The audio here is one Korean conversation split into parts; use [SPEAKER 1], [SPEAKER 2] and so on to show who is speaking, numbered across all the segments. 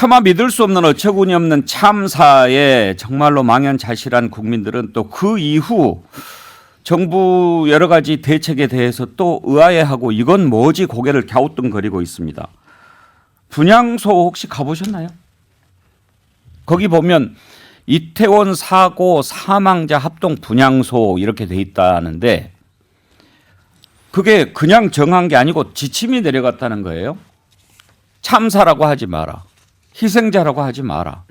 [SPEAKER 1] 차마 믿을 수 없는 어처구니 없는 참사에 정말로 망연자실한 국민들은 또 그 이후 정부 여러 가지 대책에 대해서 또 의아해하고 이건 뭐지 고개를 갸우뚱거리고 있습니다. 분향소 혹시 가보셨나요? 거기 보면 이태원 사고 사망자 합동 분향소 이렇게 돼 있다는데 그게 그냥 정한 게 아니고 지침이 내려갔다는 거예요. 참사라고 하지 마라. 희생자라고 하지 마라.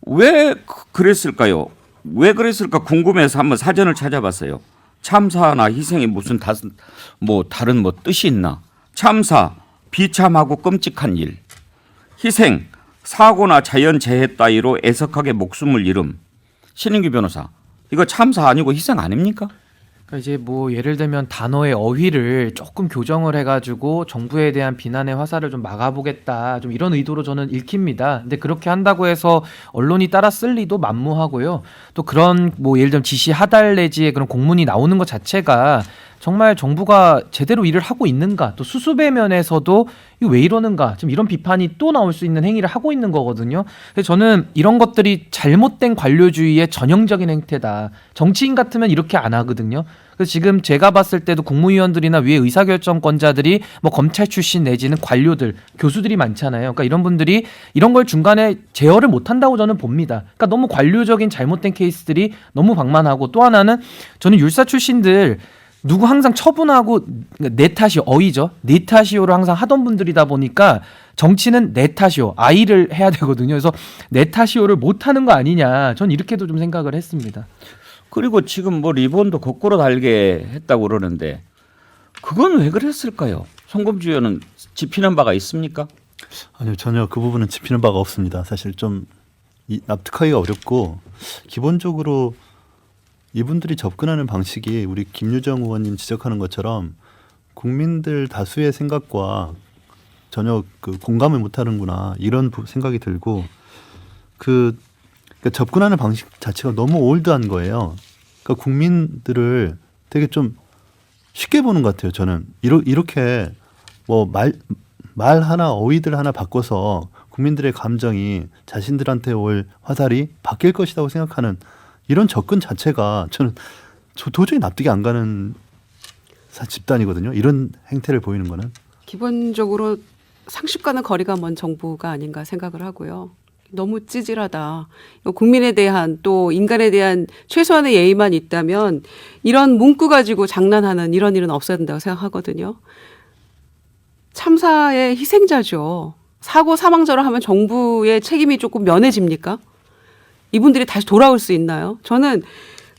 [SPEAKER 1] 왜 그랬을까요? 왜 그랬을까 궁금해서 한번 사전을 찾아봤어요. 참사나 희생이 무슨 다른 뜻이 있나? 참사, 비참하고 끔찍한 일. 희생, 사고나 자연재해 따위로 애석하게 목숨을 잃음. 신인규 변호사, 이거 참사 아니고 희생 아닙니까?
[SPEAKER 2] 그러니까 이제 뭐 예를 들면 단어의 어휘를 조금 교정을 해가지고 정부에 대한 비난의 화살을 좀 막아보겠다, 좀 이런 의도로 저는 읽힙니다. 근데 그렇게 한다고 해서 언론이 따라 쓸 리도 만무하고요. 또 그런 뭐 예를 들면 지시 하달 내지의 그런 공문이 나오는 것 자체가 정말 정부가 제대로 일을 하고 있는가, 또 수습의 면에서도 이거 왜 이러는가, 좀 이런 비판이 또 나올 수 있는 행위를 하고 있는 거거든요. 그래서 저는 이런 것들이 잘못된 관료주의의 전형적인 행태다. 정치인 같으면 이렇게 안 하거든요. 그래서 지금 제가 봤을 때도 국무위원들이나 위에 의사결정권자들이 뭐 검찰 출신 내지는 관료들, 교수들이 많잖아요. 그러니까 이런 분들이 이런 걸 중간에 제어를 못한다고 저는 봅니다. 그러니까 너무 관료적인 잘못된 케이스들이 너무 방만하고, 또 하나는 저는 율사 출신들 누구 항상 처분하고 내 탓이요, 어이죠. 네 탓이요를 항상 하던 분들이다 보니까 정치는 내 탓이요, 아이를 해야 되거든요. 그래서 내 탓이요를 못하는 거 아니냐, 전 이렇게도 좀 생각을 했습니다.
[SPEAKER 1] 그리고 지금 뭐 리본도 거꾸로 달게 했다고 그러는데 그건 왜 그랬을까요? 송금주 의원은 짚히는 바가 있습니까?
[SPEAKER 3] 아니요, 전혀 그 부분은 짚히는 바가 없습니다. 사실 좀 납득하기가 어렵고, 기본적으로 이분들이 접근하는 방식이 우리 김유정 의원님 지적하는 것처럼 국민들 다수의 생각과 전혀 그 공감을 못하는구나, 이런 생각이 들고, 그러니까 접근하는 방식 자체가 너무 올드한 거예요. 그러니까 국민들을 되게 좀 쉽게 보는 것 같아요. 저는 이렇게 뭐 말 하나, 어휘들 하나 바꿔서 국민들의 감정이 자신들한테 올 화살이 바뀔 것이라고 생각하는 이런 접근 자체가 저는 도저히 납득이 안 가는 집단이거든요. 이런 행태를 보이는 거는.
[SPEAKER 4] 기본적으로 상식과는 거리가 먼 정부가 아닌가 생각을 하고요. 너무 찌질하다. 국민에 대한, 또 인간에 대한 최소한의 예의만 있다면 이런 문구 가지고 장난하는 이런 일은 없어야 된다고 생각하거든요. 참사의 희생자죠. 사고 사망자로 하면 정부의 책임이 조금 면해집니까? 이분들이 다시 돌아올 수 있나요? 저는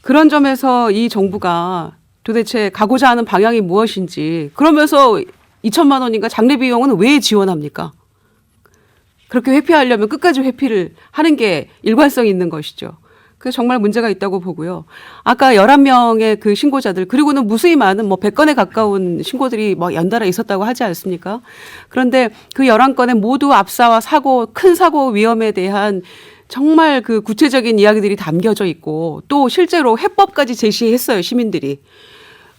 [SPEAKER 4] 그런 점에서 이 정부가 도대체 가고자 하는 방향이 무엇인지, 그러면서 2천만 원인가 장례 비용은 왜 지원합니까? 그렇게 회피하려면 끝까지 회피를 하는 게 일관성이 있는 것이죠. 그래서 정말 문제가 있다고 보고요. 아까 11명의 그 신고자들, 그리고는 무수히 많은 뭐 100건에 가까운 신고들이 뭐 연달아 있었다고 하지 않습니까? 그런데 그 11건의 모두 압사와 사고, 큰 사고 위험에 대한 정말 그 구체적인 이야기들이 담겨져 있고, 또 실제로 해법까지 제시했어요, 시민들이.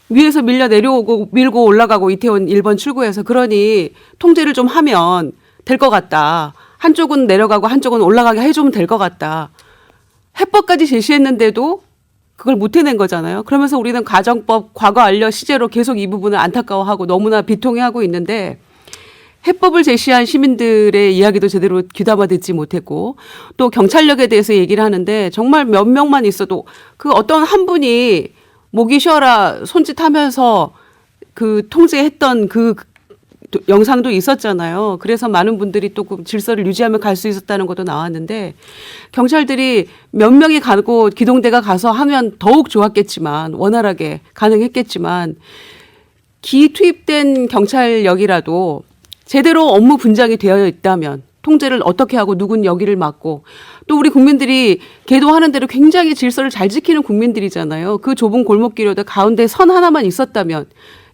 [SPEAKER 4] 위에서 밀려 내려오고 밀고 올라가고 이태원 1번 출구에서, 그러니 통제를 좀 하면 될 것 같다. 한쪽은 내려가고 한쪽은 올라가게 해주면 될 것 같다. 해법까지 제시했는데도 그걸 못 해낸 거잖아요. 그러면서 우리는 가정법, 과거 알려 시제로 계속 이 부분을 안타까워하고 너무나 비통해하고 있는데, 해법을 제시한 시민들의 이야기도 제대로 귀담아 듣지 못했고, 또 경찰력에 대해서 얘기를 하는데 정말 몇 명만 있어도 그 어떤 한 분이 목이 쉬어라 손짓하면서 그 통제했던 그 영상도 있었잖아요. 그래서 많은 분들이 또 그 질서를 유지하며 갈 수 있었다는 것도 나왔는데, 경찰들이 몇 명이 가고 기동대가 가서 하면 더욱 좋았겠지만, 원활하게 가능했겠지만, 기투입된 경찰력이라도 제대로 업무 분장이 되어 있다면 통제를 어떻게 하고 누군 여기를 맡고, 또 우리 국민들이 계도하는 대로 굉장히 질서를 잘 지키는 국민들이잖아요. 그 좁은 골목길에도 가운데 선 하나만 있었다면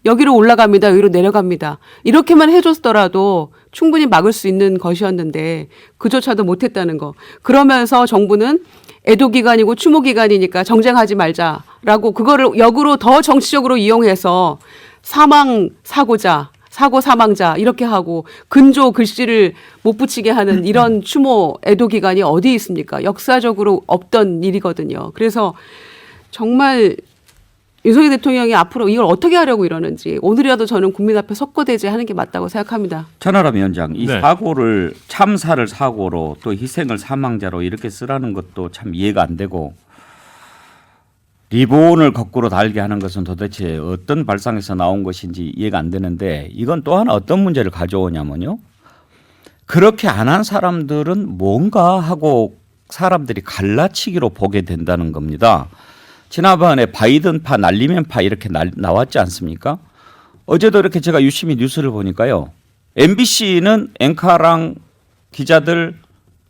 [SPEAKER 4] 여기로 올라갑니다, 여기로 내려갑니다, 이렇게만 해줬더라도 충분히 막을 수 있는 것이었는데 그조차도 못했다는 거. 그러면서 정부는 애도기간이고 추모기간이니까 정쟁하지 말자라고 그거를 역으로 더 정치적으로 이용해서 사망 사고자, 사고 사망자 이렇게 하고 근조 글씨를 못 붙이게 하는 이런 추모 애도 기간이 어디 있습니까? 역사적으로 없던 일이거든요. 그래서 정말 윤석열 대통령이 앞으로 이걸 어떻게 하려고 이러는지 오늘이라도 저는 국민 앞에 석고대죄하는 게 맞다고 생각합니다.
[SPEAKER 1] 천하람 위원장, 이
[SPEAKER 5] 네.
[SPEAKER 1] 사고를 참사를 사고로 또 희생을 사망자로 이렇게 쓰라는 것도 참 이해가 안 되고 리본을 거꾸로 달게 하는 것은 도대체 어떤 발상에서 나온 것인지 이해가 안 되는데 이건 또 하나 어떤 문제를 가져오냐면요. 그렇게 안 한 사람들은 뭔가 하고 사람들이 갈라치기로 보게 된다는 겁니다. 지난번에 바이든파 날리면파 이렇게 나왔지 않습니까? 어제도 이렇게 제가 유심히 뉴스를 보니까요. MBC는 앵커랑 기자들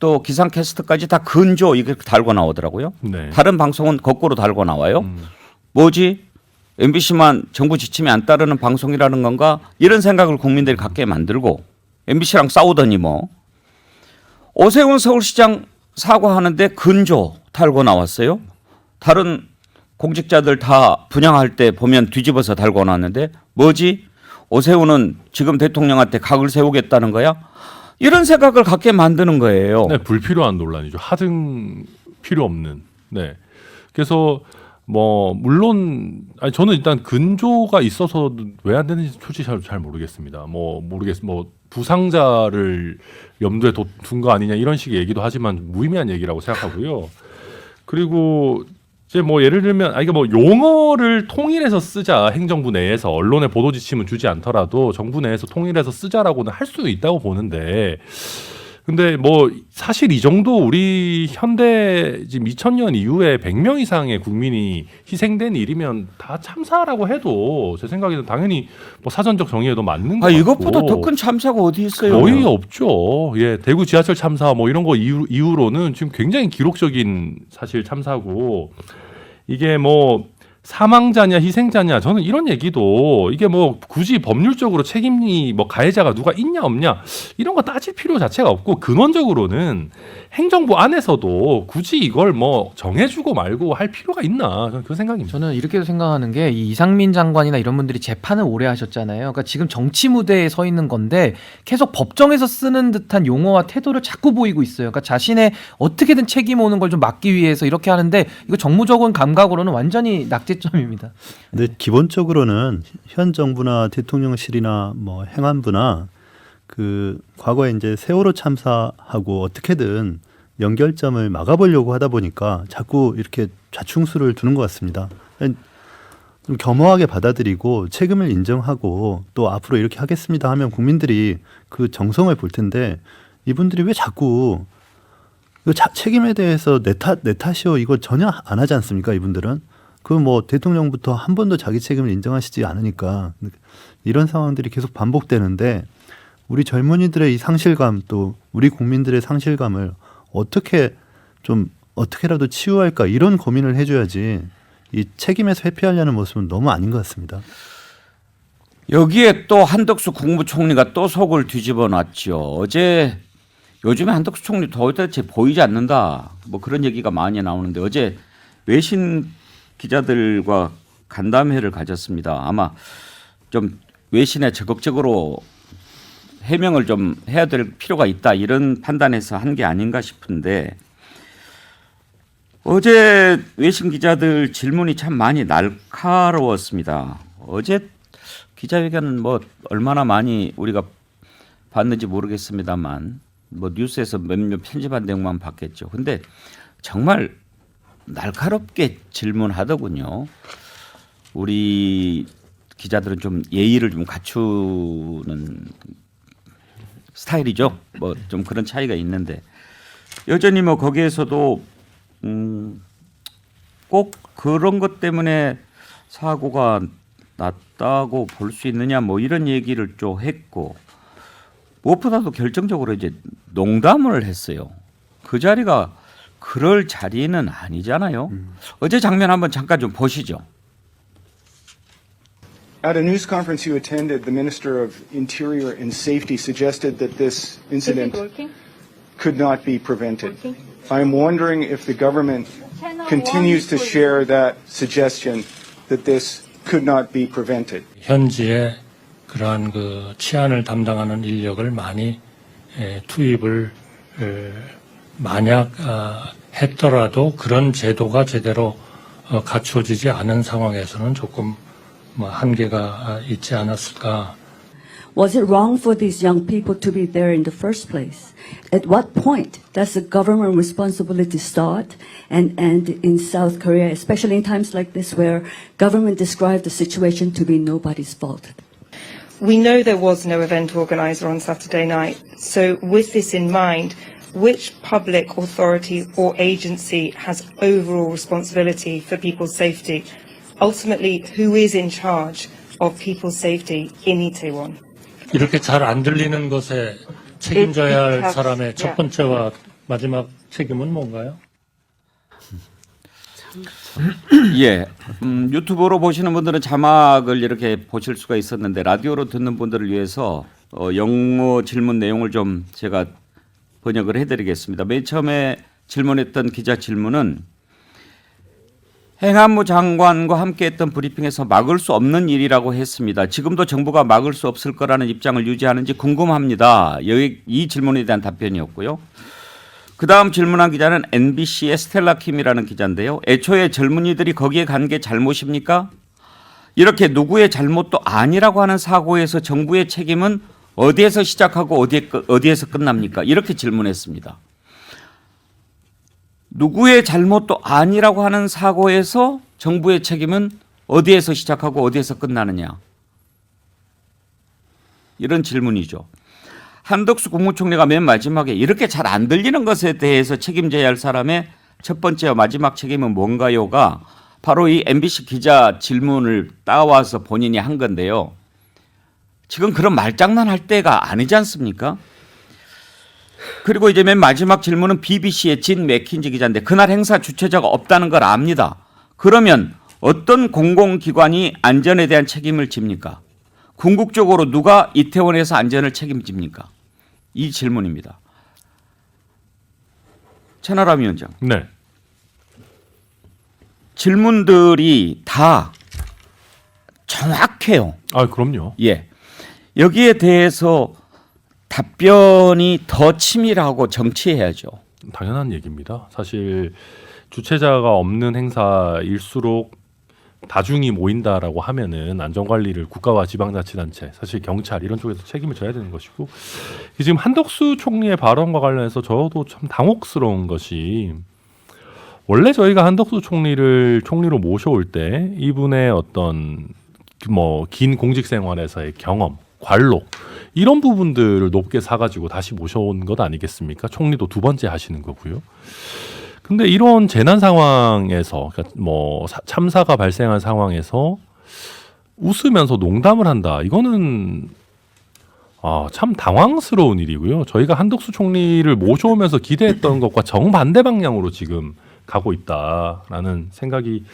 [SPEAKER 1] 또 기상캐스터까지 다 근조 이렇게 달고 나오더라고요.
[SPEAKER 5] 네.
[SPEAKER 1] 다른 방송은 거꾸로 달고 나와요. 뭐지? MBC만 정부 지침에 안 따르는 방송이라는 건가? 이런 생각을 국민들이 갖게 만들고 MBC랑 싸우더니 뭐. 오세훈 서울시장 사과하는데 근조 달고 나왔어요. 다른 공직자들 다 분양할 때 보면 뒤집어서 달고 나왔는데 뭐지? 오세훈은 지금 대통령한테 각을 세우겠다는 거야? 이런 생각을 갖게 만드는 거예요.
[SPEAKER 5] 네, 불필요한 논란이죠. 하등 필요 없는. 네. 그래서 뭐 물론 아니 저는 일단 근조가 있어서 왜 안 되는지 솔직히 잘 모르겠습니다. 뭐 부상자를 염두에 둔 거 아니냐 이런 식의 얘기도 하지만 무의미한 얘기라고 생각하고요. 그리고 이제 뭐 예를 들면 이게 뭐 용어를 통일해서 쓰자 행정부 내에서 언론의 보도 지침은 주지 않더라도 정부 내에서 통일해서 쓰자라고는 할 수 있다고 보는데 근데 뭐 사실 이 정도 우리 현대 지금 2000년 이후에 100명 이상의 국민이 희생된 일이면 다 참사라고 해도 제 생각에는 당연히 뭐 사전적 정의에도 맞는 거 같고
[SPEAKER 1] 이것보다 더 큰 참사가 어디 있어요?
[SPEAKER 5] 거의 없죠. 예, 대구 지하철 참사 뭐 이런 거 이후로는 지금 굉장히 기록적인 사실 참사고 이게 뭐 사망자냐 희생자냐 저는 이런 얘기도 이게 뭐 굳이 법률적으로 책임이 뭐 가해자가 누가 있냐 없냐 이런 거 따질 필요 자체가 없고 근원적으로는 행정부 안에서도 굳이 이걸 뭐 정해주고 말고 할 필요가 있나 저는 그 생각입니다.
[SPEAKER 2] 저는 이렇게도 생각하는 게 이 이상민 장관이나 이런 분들이 재판을 오래 하셨잖아요. 그러니까 지금 정치 무대에 서 있는 건데 계속 법정에서 쓰는 듯한 용어와 태도를 자꾸 보이고 있어요. 그러니까 자신의 어떻게든 책임 오는 걸 좀 막기 위해서 이렇게 하는데 이거 정무적인 감각으로는 완전히 낙제점입니다.
[SPEAKER 3] 근데 기본적으로는 현 정부나 대통령실이나 뭐 행안부나 그 과거에 이제 세월호 참사하고 어떻게든 연결점을 막아보려고 하다 보니까 자꾸 이렇게 좌충수를 두는 것 같습니다. 좀 겸허하게 받아들이고 책임을 인정하고 또 앞으로 이렇게 하겠습니다 하면 국민들이 그 정성을 볼 텐데 이분들이 왜 자꾸 책임에 대해서 내 탓이요 이거 전혀 안 하지 않습니까? 이분들은 그 뭐 대통령부터 한 번도 자기 책임을 인정하시지 않으니까 이런 상황들이 계속 반복되는데 우리 젊은이들의 이 상실감 또 우리 국민들의 상실감을 어떻게라도 치유할까 이런 고민을 해줘야지 이 책임에서 회피하려는 모습은 너무 아닌 것 같습니다.
[SPEAKER 1] 여기에 또 한덕수 국무총리가 또 속을 뒤집어 놨죠. 어제 요즘에 한덕수 총리 도대체 보이지 않는다. 뭐 그런 얘기가 많이 나오는데 어제 외신 기자들과 간담회를 가졌습니다. 아마 좀 외신에 적극적으로 해명을 좀 해야 될 필요가 있다 이런 판단에서 한 게 아닌가 싶은데 어제 외신 기자들 질문이 참 많이 날카로웠습니다. 어제 기자회견은 뭐 얼마나 많이 우리가 봤는지 모르겠습니다만 뭐 뉴스에서 몇몇 편집한 내용만 봤겠죠. 근데 정말 날카롭게 질문하더군요. 우리 기자들은 좀 예의를 좀 갖추는 스타일이죠. 뭐 좀 그런 차이가 있는데 여전히 뭐 거기에서도 꼭 그런 것 때문에 사고가 났다고 볼 수 있느냐 뭐 이런 얘기를 좀 했고 무엇보다도 결정적으로 이제 농담을 했어요. 그 자리가 그럴 자리는 아니잖아요. 어제 장면 한번 잠깐 좀 보시죠.
[SPEAKER 6] At a news conference you attended, the Minister of Interior and Safety suggested that this incident could not be prevented. I'm wondering if the government continues to share that suggestion that this could not be prevented.
[SPEAKER 7] 현지의 그러한 그 치안을 담당하는 인력을 많이 투입을 만약 했더라도 그런 제도가 제대로 갖춰지지 않은 상황에서는 조금 뭐 한계가 있지 않았을까.
[SPEAKER 8] Was it wrong for these young people to be there in the first place? At what point does the government responsibility start and end in South Korea, especially in times like this where government described the situation to be nobody's fault?
[SPEAKER 9] We know there was no event organiser on Saturday night, so with this in mind, which public authority or agency has overall responsibility for people's safety? Ultimately, who is in charge of people's safety in Itaewon?
[SPEAKER 7] 이렇게 잘 안 들리는 것에 책임져야 할
[SPEAKER 9] It
[SPEAKER 7] 사람의 첫
[SPEAKER 9] yeah.
[SPEAKER 7] 번째와 마지막 책임은 뭔가요?
[SPEAKER 1] 예, 유튜브로 보시는 분들은 자막을 이렇게 보실 수가 있었는데 라디오로 듣는 분들을 위해서 영어 질문 내용을 좀 제가 번역을 해드리겠습니다. 맨 처음에 질문했던 기자 질문은 행안부 장관과 함께했던 브리핑에서 막을 수 없는 일이라고 했습니다. 지금도 정부가 막을 수 없을 거라는 입장을 유지하는지 궁금합니다. 이 질문에 대한 답변이었고요. 그 다음 질문한 기자는 NBC의 스텔라 킴이라는 기자인데요. 애초에 젊은이들이 거기에 간 게 잘못입니까? 이렇게 누구의 잘못도 아니라고 하는 사고에서 정부의 책임은 어디에서 시작하고 어디에서 끝납니까? 이렇게 질문했습니다. 누구의 잘못도 아니라고 하는 사고에서 정부의 책임은 어디에서 시작하고 어디에서 끝나느냐? 이런 질문이죠. 한덕수 국무총리가 맨 마지막에 이렇게 잘 안 들리는 것에 대해서 책임져야 할 사람의 첫 번째와 마지막 책임은 뭔가요가 바로 이 MBC 기자 질문을 따와서 본인이 한 건데요. 지금 그런 말장난할 때가 아니지 않습니까? 그리고 이제 맨 마지막 질문은 BBC의 진 맥킨지 기자인데 그날 행사 주최자가 없다는 걸 압니다. 그러면 어떤 공공기관이 안전에 대한 책임을 집니까? 궁극적으로 누가 이태원에서 안전을 책임집니까? 이 질문입니다. 천하람 위원장.
[SPEAKER 5] 네.
[SPEAKER 1] 질문들이 다 정확해요.
[SPEAKER 5] 아, 그럼요.
[SPEAKER 1] 예. 여기에 대해서 답변이 더 치밀하고 정치해야죠.
[SPEAKER 5] 당연한 얘기입니다. 사실 주최자가 없는 행사일수록 다중이 모인다라고 하면은 안전관리를 국가와 지방자치단체, 사실 경찰 이런 쪽에서 책임을 져야 되는 것이고, 지금 한덕수 총리의 발언과 관련해서 저도 참 당혹스러운 것이, 원래 저희가 한덕수 총리를 총리로 모셔올 때 이분의 어떤 뭐 긴 공직 생활에서의 경험, 관록 이런 부분들을 높게 사가지고 다시 모셔온 것 아니겠습니까? 총리도 두 번째 하시는 거고요. 근데 이런 재난 상황에서, 그러니까 뭐 참사가 발생한 상황에서 웃으면서 농담을 한다. 이거는 참 당황스러운 일이고요. 저희가 한덕수 총리를 모셔오면서 기대했던 것과 정반대 방향으로 지금 가고 있다라는 생각이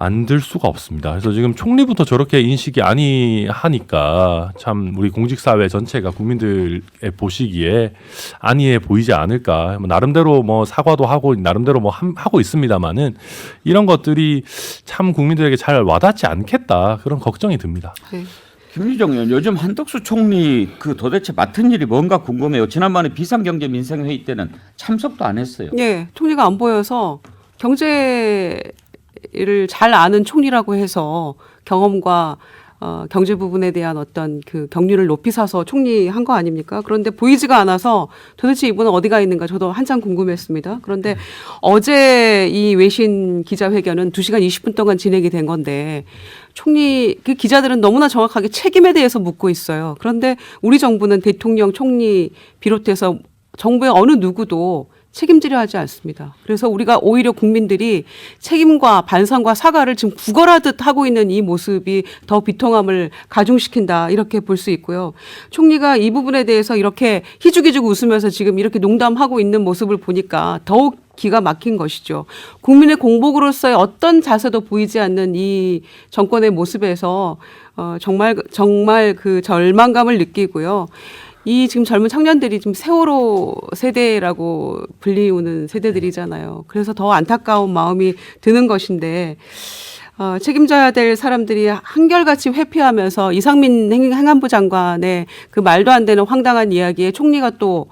[SPEAKER 5] 안 들 수가 없습니다. 그래서 지금 총리부터 저렇게 인식이 아니하니까 참 우리 공직사회 전체가 국민들의 보시기에 아니해 보이지 않을까. 나름대로 뭐 사과도 하고 나름대로 뭐 하고 있습니다만은 이런 것들이 참 국민들에게 잘 와닿지 않겠다. 그런 걱정이 듭니다.
[SPEAKER 4] 네.
[SPEAKER 1] 김유정 의원, 요즘 한덕수 총리 그 도대체 맡은 일이 뭔가 궁금해요. 지난번에 비상경제민생회의 때는 참석도 안 했어요.
[SPEAKER 4] 예, 총리가 안 보여서 경제를 잘 아는 총리라고 해서 경험과 경제 부분에 대한 어떤 그 경륜을 높이 사서 총리 한 거 아닙니까? 그런데 보이지가 않아서 도대체 이분은 어디가 있는가 저도 한참 궁금했습니다. 그런데 어제 이 외신 기자회견은 2시간 20분 동안 진행이 된 건데 총리 그 기자들은 너무나 정확하게 책임에 대해서 묻고 있어요. 그런데 우리 정부는 대통령, 총리 비롯해서 정부의 어느 누구도 책임지려 하지 않습니다. 그래서 우리가 오히려 국민들이 책임과 반성과 사과를 지금 구걸하듯 하고 있는 이 모습이 더 비통함을 가중시킨다 이렇게 볼 수 있고요. 총리가 이 부분에 대해서 이렇게 희죽희죽 웃으면서 지금 이렇게 농담하고 있는 모습을 보니까 더욱 기가 막힌 것이죠. 국민의 공복으로서의 어떤 자세도 보이지 않는 이 정권의 모습에서 정말 그 절망감을 느끼고요. 이 지금 젊은 청년들이 지금 세월호 세대라고 불리우는 세대들이잖아요. 그래서 더 안타까운 마음이 드는 것인데 책임져야 될 사람들이 한결같이 회피하면서 이상민 행안부 장관의 그 말도 안 되는 황당한 이야기에 총리가 또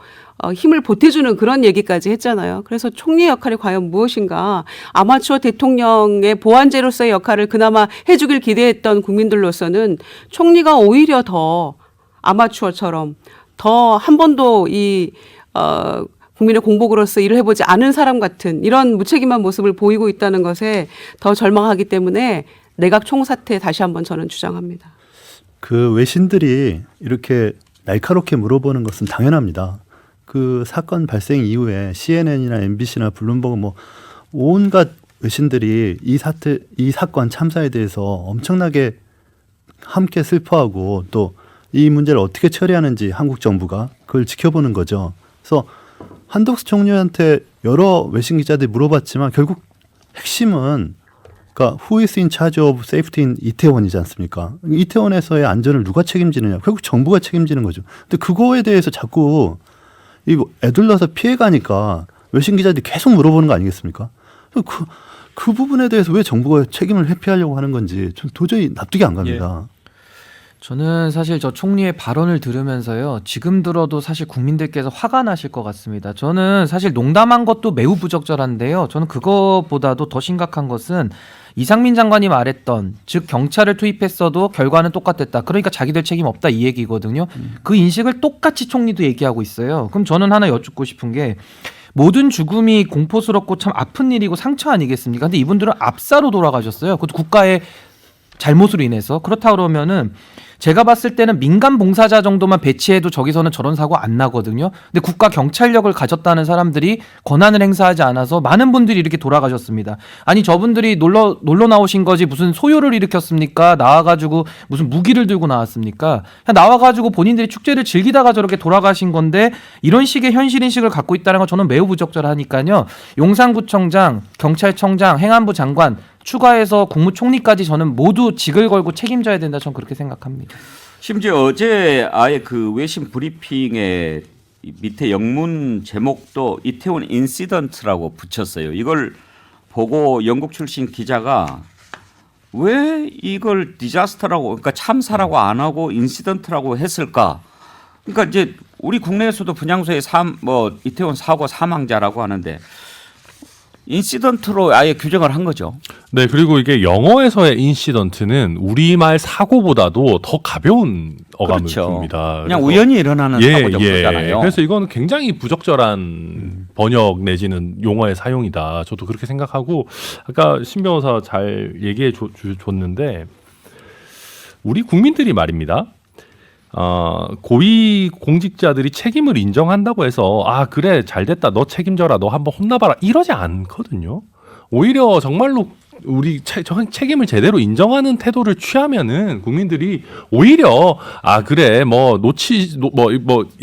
[SPEAKER 4] 힘을 보태주는 그런 얘기까지 했잖아요. 그래서 총리 역할이 과연 무엇인가? 아마추어 대통령의 보완제로서의 역할을 그나마 해주길 기대했던 국민들로서는 총리가 오히려 더 아마추어처럼 더 한 번도 국민의 공복으로서 일을 해보지 않은 사람 같은 이런 무책임한 모습을 보이고 있다는 것에 더 절망하기 때문에 내각 총사퇴 다시 한번 저는 주장합니다.
[SPEAKER 3] 그 외신들이 이렇게 날카롭게 물어보는 것은 당연합니다. 그 사건 발생 이후에 CNN이나 MBC나 블룸버그 뭐 온갖 외신들이 이 사건 참사에 대해서 엄청나게 함께 슬퍼하고 또 이 문제를 어떻게 처리하는지 한국 정부가 그걸 지켜보는 거죠. 그래서 한덕수 총리한테 여러 외신 기자들이 물어봤지만 결국 핵심은 그러니까 who is in charge of safety in 이태원이지 않습니까? 이태원에서의 안전을 누가 책임지느냐? 결국 정부가 책임지는 거죠. 근데 그거에 대해서 자꾸 애둘러서 피해가니까 외신 기자들이 계속 물어보는 거 아니겠습니까? 그 부분에 대해서 왜 정부가 책임을 회피하려고 하는 건지 좀 도저히 납득이 안 갑니다.
[SPEAKER 2] 저는 사실 저 총리의 발언을 들으면서요, 지금 들어도 사실 국민들께서 화가 나실 것 같습니다. 저는 사실 농담한 것도 매우 부적절한데요. 저는 그거보다도 더 심각한 것은 이상민 장관이 말했던, 즉 경찰을 투입했어도 결과는 똑같았다. 그러니까 자기들 책임 없다 이 얘기거든요. 그 인식을 똑같이 총리도 얘기하고 있어요. 그럼 저는 하나 여쭙고 싶은 게, 모든 죽음이 공포스럽고 참 아픈 일이고 상처 아니겠습니까? 근데 이분들은 압사로 돌아가셨어요. 그것도 국가의 잘못으로 인해서. 그렇다 그러면은 제가 봤을 때는 민간 봉사자 정도만 배치해도 저기서는 저런 사고 안 나거든요. 근데 국가 경찰력을 가졌다는 사람들이 권한을 행사하지 않아서 많은 분들이 이렇게 돌아가셨습니다. 아니 저분들이 놀러 나오신 거지 무슨 소요를 일으켰습니까? 나와가지고 무슨 무기를 들고 나왔습니까? 그냥 나와가지고 본인들이 축제를 즐기다가 저렇게 돌아가신 건데, 이런 식의 현실인식을 갖고 있다는 건 저는 매우 부적절하니까요. 용산구청장, 경찰청장, 행안부 장관 추가해서 국무총리까지 저는 모두 직을 걸고 책임져야 된다. 저는 그렇게 생각합니다.
[SPEAKER 1] 심지어 어제 아예 그 외신 브리핑에 밑에 영문 제목도 이태원 인시던트라고 붙였어요. 이걸 보고 영국 출신 기자가 왜 이걸 디자스터라고, 그러니까 참사라고 안 하고 인시던트라고 했을까? 그러니까 이제 우리 국내에서도 분향소에 이태원 사고 사망자라고 하는데 인시던트로 아예 규정을 한 거죠.
[SPEAKER 5] 네, 그리고 이게 영어에서의 인시던트는 우리말 사고보다도 더 가벼운 어감을
[SPEAKER 1] 그렇죠.
[SPEAKER 5] 줍니다.
[SPEAKER 1] 그냥 우연히 일어나는 사고 정도잖아요.
[SPEAKER 5] 그래서 이거는 굉장히 부적절한 번역 내지는 용어의 사용이다. 저도 그렇게 생각하고, 아까 신 변호사 잘 얘기해 줬는데, 우리 국민들이 말입니다. 고위 공직자들이 책임을 인정한다고 해서 그래 잘됐다 너 책임져라 너 한번 혼나봐라 이러지 않거든요. 오히려 정말로 우리 책임을 제대로 인정하는 태도를 취하면은 국민들이 오히려 그래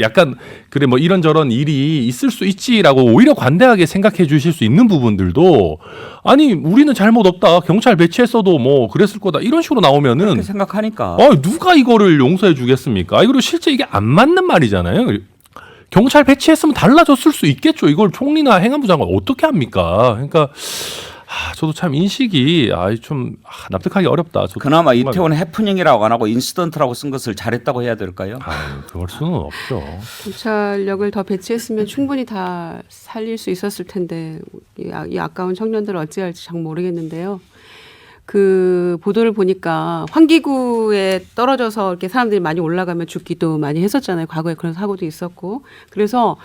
[SPEAKER 5] 약간 그래 이런저런 일이 있을 수 있지라고 오히려 관대하게 생각해 주실 수 있는 부분들도, 아니 우리는 잘못 없다 경찰 배치했어도 그랬을 거다 이런 식으로 나오면은
[SPEAKER 1] 그렇게 생각하니까
[SPEAKER 5] 누가 이거를 용서해 주겠습니까? 그리고 실제 이게 안 맞는 말이잖아요. 경찰 배치했으면 달라졌을 수 있겠죠. 이걸 총리나 행안부 장관 어떻게 합니까? 그러니까 저도 참 인식이 좀 납득하기 어렵다.
[SPEAKER 1] 그나마 이태원 해프닝이라고 안 하고 인시던트라고 쓴 것을 잘했다고 해야 될까요?
[SPEAKER 5] 그럴 수는 없죠.
[SPEAKER 4] 경찰력을 더 배치했으면 충분히 다 살릴 수 있었을 텐데 이 아까운 청년들을 어찌할지 잘 모르겠는데요. 그 보도를 보니까 환기구에 떨어져서 이렇게 사람들이 많이 올라가면 죽기도 많이 했었잖아요. 과거에 그런 사고도 있었고. 그래서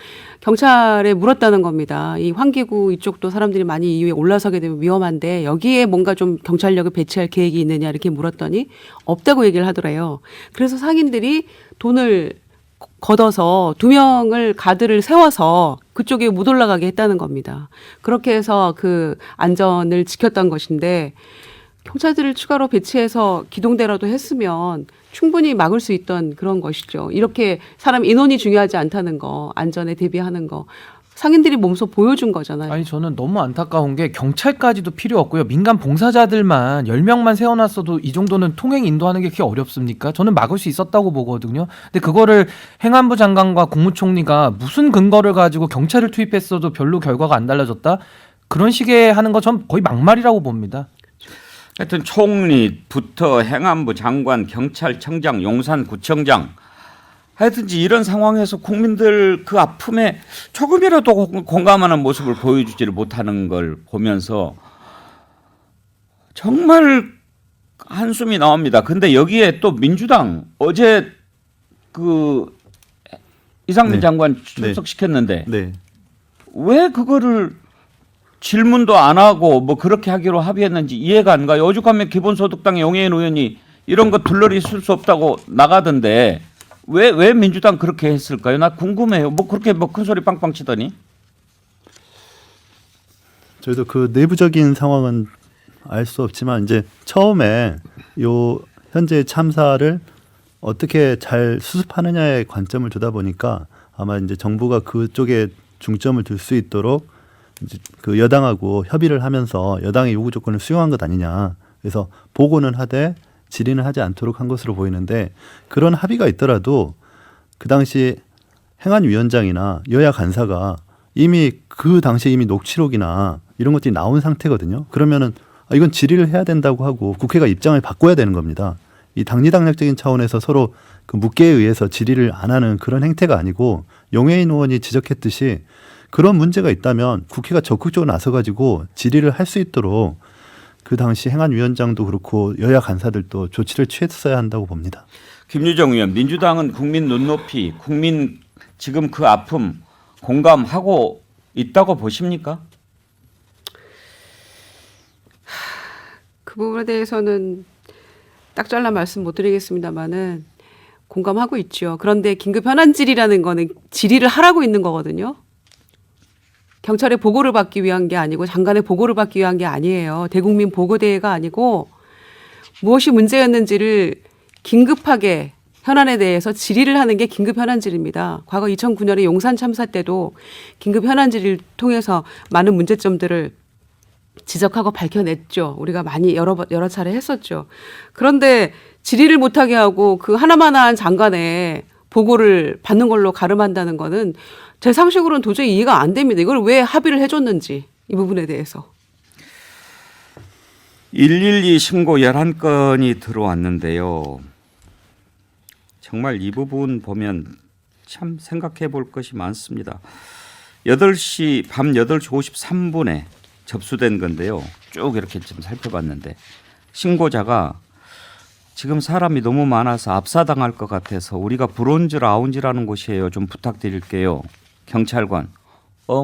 [SPEAKER 4] 경찰에 물었다는 겁니다. 이 환기구 이쪽도 사람들이 많이 이 위에 올라서게 되면 위험한데 여기에 뭔가 좀 경찰력을 배치할 계획이 있느냐 이렇게 물었더니 없다고 얘기를 하더래요. 그래서 상인들이 돈을 걷어서 2명을 가드를 세워서 그쪽에 못 올라가게 했다는 겁니다. 그렇게 해서 그 안전을 지켰던 것인데, 경찰들을 추가로 배치해서 기동대라도 했으면 충분히 막을 수 있던 그런 것이죠. 이렇게 사람 인원이 중요하지 않다는 거, 안전에 대비하는 거 상인들이 몸소 보여준 거잖아요.
[SPEAKER 2] 아니 저는 너무 안타까운 게 경찰까지도 필요 없고요. 민간 봉사자들만 10명만 세워놨어도 이 정도는 통행 인도하는 게 그렇게 어렵습니까? 저는 막을 수 있었다고 보거든요. 근데 그거를 행안부 장관과 국무총리가 무슨 근거를 가지고 경찰을 투입했어도 별로 결과가 안 달라졌다? 그런 식의 하는 거 전 거의 막말이라고 봅니다.
[SPEAKER 1] 하여튼 총리부터 행안부 장관, 경찰청장, 용산구청장 하여튼지 이런 상황에서 국민들 그 아픔에 조금이라도 공감하는 모습을 보여주지를 못하는 걸 보면서 정말 한숨이 나옵니다. 근데 여기에 또 민주당 어제 그 이상민
[SPEAKER 3] 네.
[SPEAKER 1] 장관 출석시켰는데
[SPEAKER 3] 네.
[SPEAKER 1] 왜 그거를 질문도 안 하고 뭐 그렇게 하기로 합의했는지 이해가 안 가요. 오죽하면 기본소득당 용해인 의원이 이런 거 둘러리 있을 수 없다고 나가던데 왜 민주당 그렇게 했을까요? 나 궁금해요. 뭐 그렇게 뭐 큰 소리 빵빵 치더니.
[SPEAKER 3] 저희도 그 내부적인 상황은 알 수 없지만 이제 처음에 요 현재 참사를 어떻게 잘 수습하느냐에 관점을 두다 보니까 아마 이제 정부가 그쪽에 중점을 둘 수 있도록 이제 그 여당하고 협의를 하면서 여당의 요구 조건을 수용한 것 아니냐. 그래서 보고는 하되 질의는 하지 않도록 한 것으로 보이는데 그런 합의가 있더라도 그 당시 행안위원장이나 여야 간사가 이미 그 당시에 이미 녹취록이나 이런 것들이 나온 상태거든요. 그러면은 이건 질의를 해야 된다고 하고 국회가 입장을 바꿔야 되는 겁니다. 이 당리당략적인 차원에서 서로 그 묵계에 의해서 질의를 안 하는 그런 행태가 아니고 용해인 의원이 지적했듯이 그런 문제가 있다면 국회가 적극적으로 나서가지고 질의를 할 수 있도록 그 당시 행안위원장도 그렇고 여야 간사들도 조치를 취했어야 한다고 봅니다.
[SPEAKER 1] 김유정 의원, 민주당은 국민 눈높이, 국민 지금 그 아픔 공감하고 있다고 보십니까?
[SPEAKER 4] 그 부분에 대해서는 딱 잘라 말씀 못 드리겠습니다만은 공감하고 있죠. 그런데 긴급 현안 질의라는 거는 질의를 하라고 있는 거거든요. 경찰의 보고를 받기 위한 게 아니고 장관의 보고를 받기 위한 게 아니에요. 대국민 보고대회가 아니고 무엇이 문제였는지를 긴급하게 현안에 대해서 질의를 하는 게 긴급 현안 질의입니다. 과거 2009년에 용산 참사 때도 긴급 현안 질의를 통해서 많은 문제점들을 지적하고 밝혀냈죠. 우리가 많이 여러 차례 했었죠. 그런데 질의를 못하게 하고 그 하나만한 장관의 보고를 받는 걸로 가름한다는 거는 제 상식으로는 도저히 이해가 안 됩니다. 이걸 왜 합의를 해줬는지 이 부분에 대해서.
[SPEAKER 1] 112 신고 11건이 들어왔는데요. 정말 이 부분 보면 참 생각해 볼 것이 많습니다. 8시, 밤 8시 53분에 접수된 건데요. 쭉 이렇게 좀 살펴봤는데 신고자가 지금 사람이 너무 많아서 압사당할 것 같아서 우리가 브론즈 라운지라는 곳이에요. 좀 부탁드릴게요. 경찰관.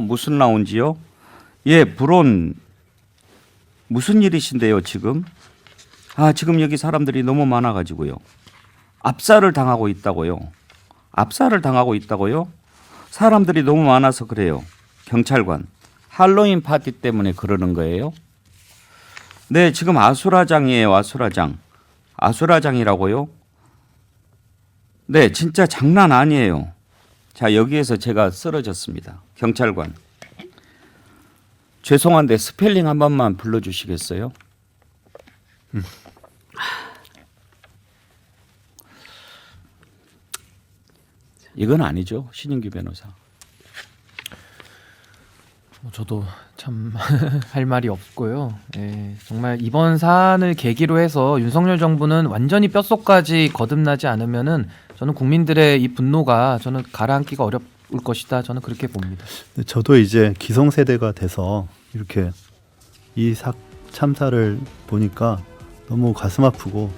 [SPEAKER 1] 무슨 라운지요? 예, 브론. 무슨 일이신데요, 지금? 지금 여기 사람들이 너무 많아가지고요. 압사를 당하고 있다고요. 압사를 당하고 있다고요? 사람들이 너무 많아서 그래요. 경찰관. 할로윈 파티 때문에 그러는 거예요? 네, 지금 아수라장이에요, 아수라장. 아수라장이라고요? 네, 진짜 장난 아니에요. 자, 여기에서 제가 쓰러졌습니다. 경찰관. 죄송한데 스펠링 한 번만 불러주시겠어요? 이건 아니죠, 신인규 변호사.
[SPEAKER 2] 저도 참 할 말이 없고요. 예, 정말 이번 사안을 계기로 해서 윤석열 정부는 완전히 뼛속까지 거듭나지 않으면은 저는 국민들의 이 분노가 저는 가라앉기가 어려울 것이다. 저는 그렇게 봅니다.
[SPEAKER 3] 저도 이제 기성세대가 돼서 이렇게 이 참사를 보니까 너무 가슴 아프고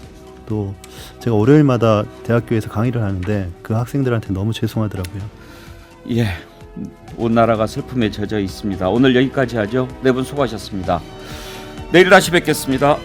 [SPEAKER 3] 또 제가 월요일마다 대학교에서 강의를 하는데 그 학생들한테 너무 죄송하더라고요.
[SPEAKER 1] 예, 온 나라가 슬픔에 젖어 있습니다. 오늘 여기까지 하죠. 네 분 수고하셨습니다. 내일 다시 뵙겠습니다.